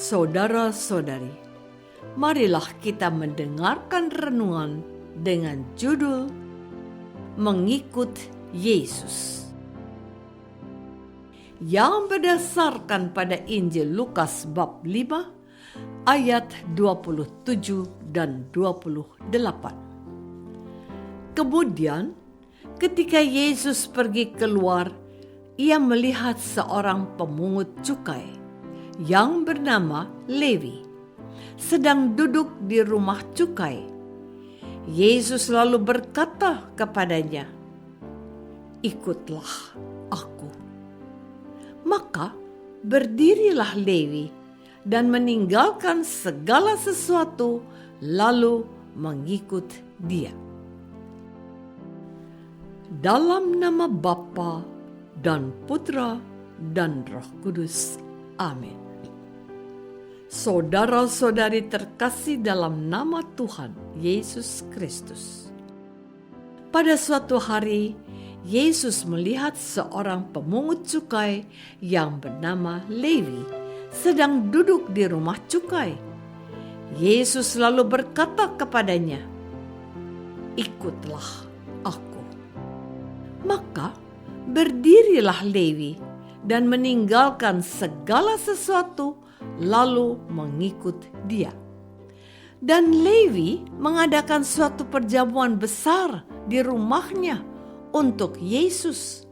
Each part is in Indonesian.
Saudara-saudari, marilah kita mendengarkan renungan dengan judul Mengikut Yesus, yang berdasarkan pada Injil Lukas bab 5 ayat 27 dan 28. Kemudian ketika Yesus pergi keluar, ia melihat seorang pemungut cukai yang bernama Lewi sedang duduk di rumah cukai. Yesus lalu berkata kepadanya, "Ikutlah aku." Maka berdirilah Lewi dan meninggalkan segala sesuatu lalu mengikut dia. Dalam nama Bapa dan Putra dan Roh Kudus. Amin. Saudara-saudari terkasih dalam nama Tuhan Yesus Kristus. Pada suatu hari, Yesus melihat seorang pemungut cukai yang bernama Lewi sedang duduk di rumah cukai. Yesus lalu berkata kepadanya, "Ikutlah aku." Maka berdirilah Lewi dan meninggalkan segala sesuatu lalu mengikut dia. Dan Lewi mengadakan suatu perjamuan besar di rumahnya untuk Yesus.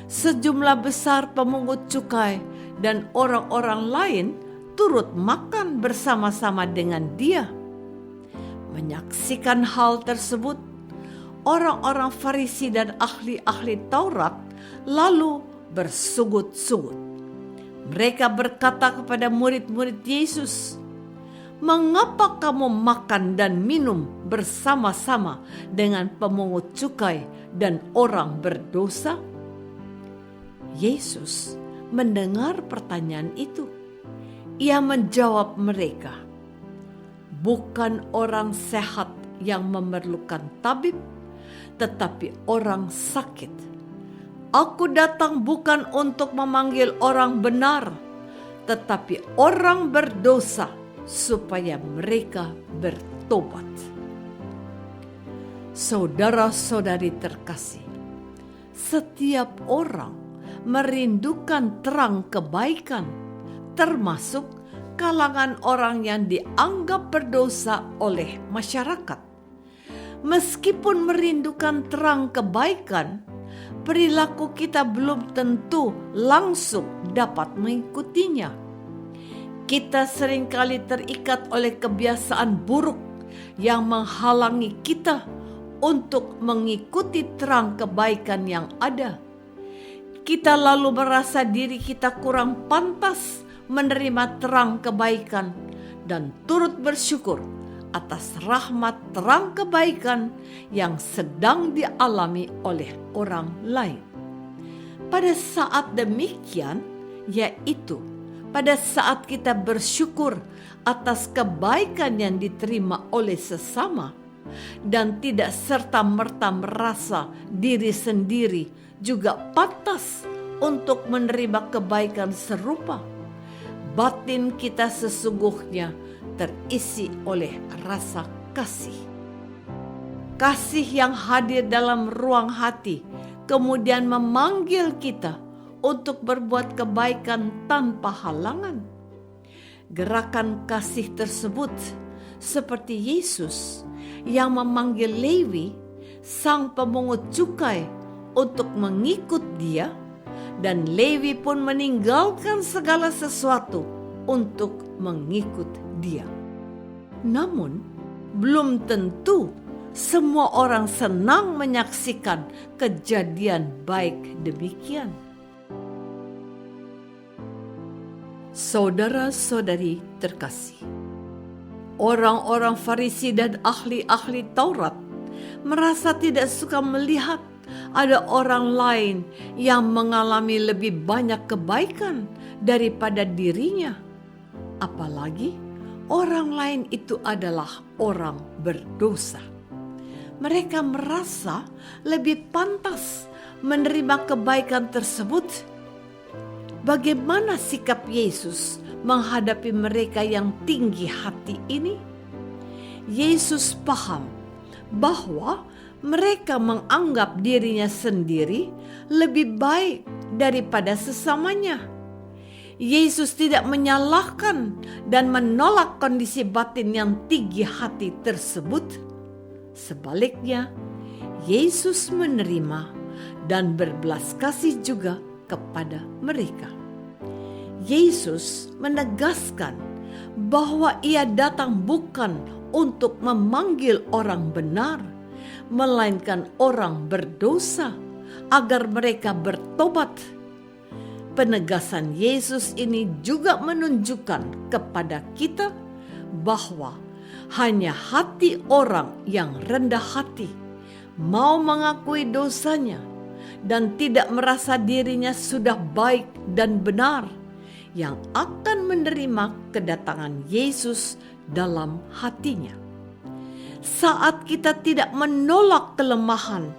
Sejumlah besar pemungut cukai dan orang-orang lain turut makan bersama-sama dengan dia. Menyaksikan hal tersebut, orang-orang Farisi dan ahli-ahli Taurat lalu bersugut-sugut. Mereka berkata kepada murid-murid Yesus, "Mengapa kamu makan dan minum bersama-sama dengan pemungut cukai dan orang berdosa?" Yesus mendengar pertanyaan itu. Ia menjawab mereka, "Bukan orang sehat yang memerlukan tabib, tetapi orang sakit. Aku datang bukan untuk memanggil orang benar, tetapi orang berdosa supaya mereka bertobat." Saudara-saudari terkasih, setiap orang merindukan terang kebaikan, termasuk kalangan orang yang dianggap berdosa oleh masyarakat. Meskipun merindukan terang kebaikan, perilaku kita belum tentu langsung dapat mengikutinya. Kita seringkali terikat oleh kebiasaan buruk yang menghalangi kita untuk mengikuti terang kebaikan yang ada. Kita lalu merasa diri kita kurang pantas menerima terang kebaikan dan turut bersyukur atas rahmat terang kebaikan yang sedang dialami oleh orang lain. Pada saat demikian, yaitu pada saat kita bersyukur atas kebaikan yang diterima oleh sesama dan tidak serta-merta merasa diri sendiri juga pantas untuk menerima kebaikan serupa, batin kita sesungguhnya terisi oleh rasa kasih. Kasih yang hadir dalam ruang hati kemudian memanggil kita untuk berbuat kebaikan tanpa halangan. Gerakan kasih tersebut seperti Yesus yang memanggil Lewi, sang pemungut cukai, untuk mengikut dia, dan Lewi pun meninggalkan segala sesuatu untuk mengikut dia. Namun, belum tentu semua orang senang menyaksikan kejadian baik demikian. Saudara-saudari terkasih, orang-orang Farisi dan ahli-ahli Taurat merasa tidak suka melihat ada orang lain yang mengalami lebih banyak kebaikan daripada dirinya. Apalagi orang lain itu adalah orang berdosa. Mereka merasa lebih pantas menerima kebaikan tersebut. Bagaimana sikap Yesus menghadapi mereka yang tinggi hati ini? Yesus paham bahwa mereka menganggap dirinya sendiri lebih baik daripada sesamanya. Yesus tidak menyalahkan dan menolak kondisi batin yang tinggi hati tersebut. Sebaliknya, Yesus menerima dan berbelas kasih juga kepada mereka. Yesus menegaskan bahwa Ia datang bukan untuk memanggil orang benar, melainkan orang berdosa agar mereka bertobat. Penegasan Yesus ini juga menunjukkan kepada kita bahwa hanya hati orang yang rendah hati, mau mengakui dosanya, dan tidak merasa dirinya sudah baik dan benar, yang akan menerima kedatangan Yesus dalam hatinya. Saat kita tidak menolak kelemahan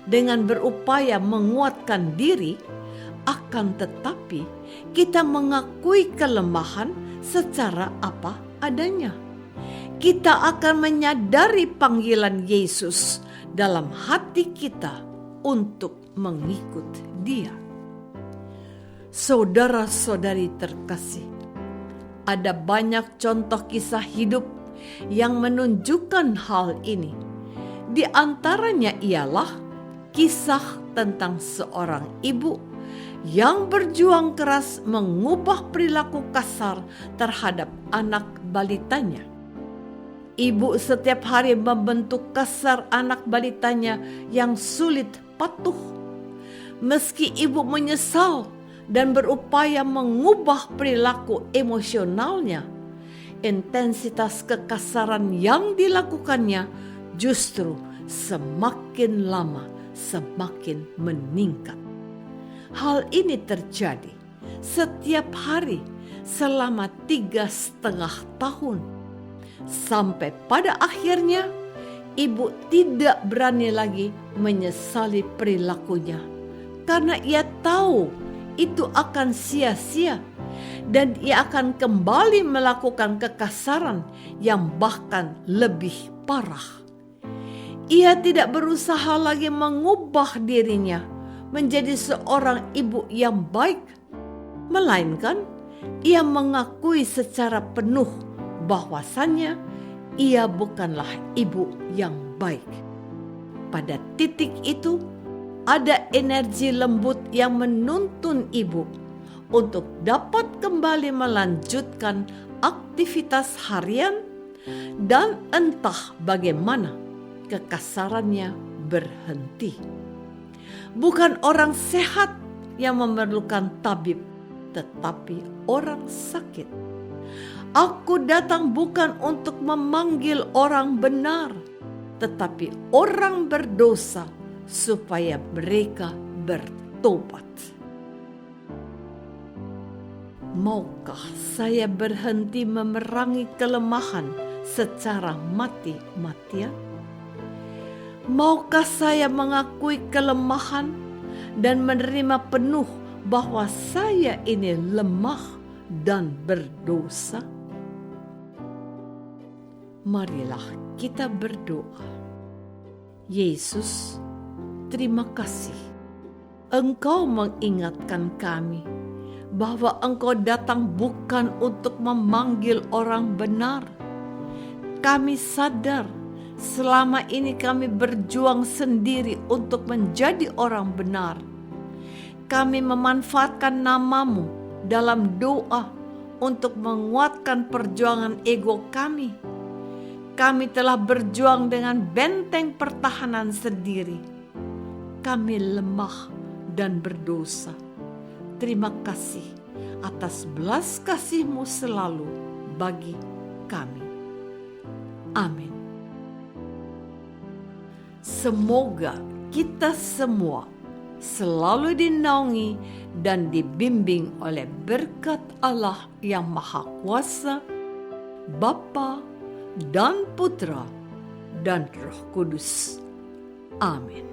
dengan berupaya menguatkan diri, akan tetapi kita mengakui kelemahan secara apa adanya, kita akan menyadari panggilan Yesus dalam hati kita untuk mengikut Dia. Saudara-saudari terkasih, ada banyak contoh kisah hidup yang menunjukkan hal ini. Di antaranya ialah kisah tentang seorang ibu yang berjuang keras mengubah perilaku kasar terhadap anak balitanya. Ibu setiap hari membentuk kasar anak balitanya yang sulit patuh. Meski ibu menyesal dan berupaya mengubah perilaku emosionalnya, intensitas kekasaran yang dilakukannya justru semakin lama semakin meningkat. Hal ini terjadi setiap hari selama 3,5 tahun. Sampai pada akhirnya ibu tidak berani lagi menyesali perilakunya, karena ia tahu itu akan sia-sia dan ia akan kembali melakukan kekasaran yang bahkan lebih parah. Ia tidak berusaha lagi mengubah dirinya menjadi seorang ibu yang baik, melainkan ia mengakui secara penuh bahwasannya ia bukanlah ibu yang baik. Pada titik itu, ada energi lembut yang menuntun ibu untuk dapat kembali melanjutkan aktivitas harian, dan entah bagaimana kekasarannya berhenti. Bukan orang sehat yang memerlukan tabib, tetapi orang sakit. Aku datang bukan untuk memanggil orang benar, tetapi orang berdosa supaya mereka bertobat. Maukah saya berhenti memerangi kelemahan secara mati-matian? Maukah saya mengakui kelemahan dan menerima penuh bahwa saya ini lemah dan berdosa? Marilah kita berdoa. Yesus, terima kasih. Engkau mengingatkan kami bahwa Engkau datang bukan untuk memanggil orang benar. Kami sadar selama ini kami berjuang sendiri untuk menjadi orang benar. Kami memanfaatkan nama-Mu dalam doa untuk menguatkan perjuangan ego kami. Kami telah berjuang dengan benteng pertahanan sendiri. Kami lemah dan berdosa. Terima kasih atas belas kasih-Mu selalu bagi kami. Amin. Semoga kita semua selalu dinaungi dan dibimbing oleh berkat Allah yang Maha Kuasa, Bapa dan Putra dan Roh Kudus. Amin.